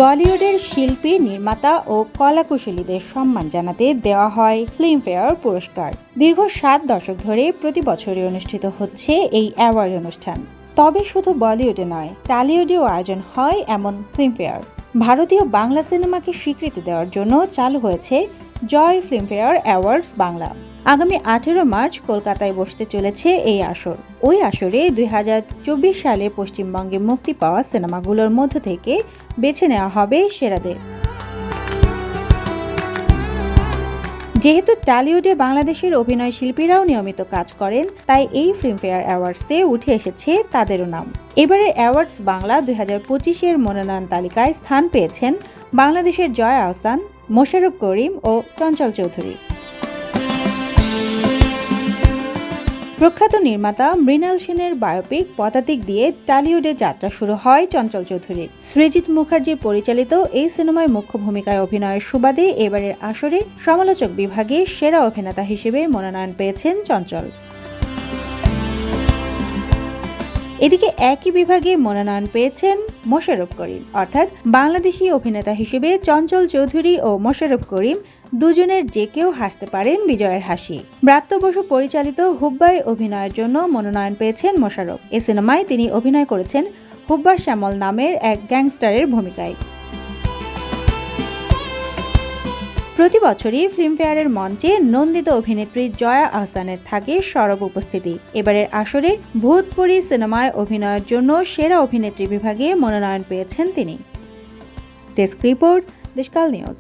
বলিউডের শিল্পী, নির্মাতা ও কলাকুশলীদের সম্মান জানাতে দেওয়া হয় ফিল্মফেয়ার পুরস্কার। দীর্ঘ 7 দশক ধরে প্রতি বছরই অনুষ্ঠিত হচ্ছে এই অ্যাওয়ার্ড অনুষ্ঠান। তবে শুধু বলিউডে নয়, টলিউডেও আয়োজন হয় এমন ফিল্মফেয়ার। ভারতীয় বাংলা সিনেমাকে স্বীকৃতি দেওয়ার জন্য চালু হয়েছে জয় ফিল্মফেয়ার অ্যাওয়ার্ডস বাংলা। আগামী 18 মার্চ কলকাতায় বসতে চলেছে এই আসর। ওই আসরে 2024 সালে পশ্চিমবঙ্গে মুক্তি পাওয়া সিনেমাগুলোর মধ্য থেকে বেছে নেওয়া হবে সেরাদের। যেহেতু টলিউডে বাংলাদেশের অভিনয় শিল্পীরাও নিয়মিত কাজ করেন, তাই এই ফিল্মফেয়ার অ্যাওয়ার্ডসে উঠে এসেছে তাদেরও নাম। এবারে অ্যাওয়ার্ডস বাংলা 2025-এর মনোনয়ন তালিকায় স্থান পেয়েছেন বাংলাদেশের জয়া আহসান, মোশাররফ করিম ও চঞ্চল চৌধুরী। প্রখ্যাত নির্মাতা মৃণাল সেনের বায়োপিক পদাতিক দিয়ে টলিউডে যাত্রা শুরু হয় চঞ্চল চৌধুরীর। সৃজিত মুখার্জি পরিচালিত এই সিনেমায় মুখ্য ভূমিকায় অভিনয়ের সুবাদে এবারের আসরে সমালোচক বিভাগে সেরা অভিনেতা হিসেবে মনোনয়ন পেয়েছেন চঞ্চল। এদিকে একই বিভাগে মনোনয়ন পেয়েছেন মোশাররফ করিম। অর্থাৎ বাংলাদেশি অভিনেতা হিসেবে চঞ্চল চৌধুরী ও মোশাররফ করিম দুজনের যে কেউ হাসতে পারেন বিজয়ের হাসি। ব্রাত্য বসু পরিচালিত হুব্বায় অভিনয়ের জন্য মনোনয়ন পেয়েছেন মোশাররফ। এ সিনেমায় তিনি অভিনয় করেছেন হুব্বা শ্যামল নামের এক গ্যাংস্টারের ভূমিকায়। প্রতি বছরই ফিল্মফেয়ারের মঞ্চে নন্দিত অভিনেত্রী জয়া আহসানের থাকে সরব উপস্থিতি। এবারের আসরে ভূতপুরি সিনেমায় অভিনয়ের জন্য সেরা অভিনেত্রী বিভাগে মনোনয়ন পেয়েছেন তিনি। Desk report, Deshkal news.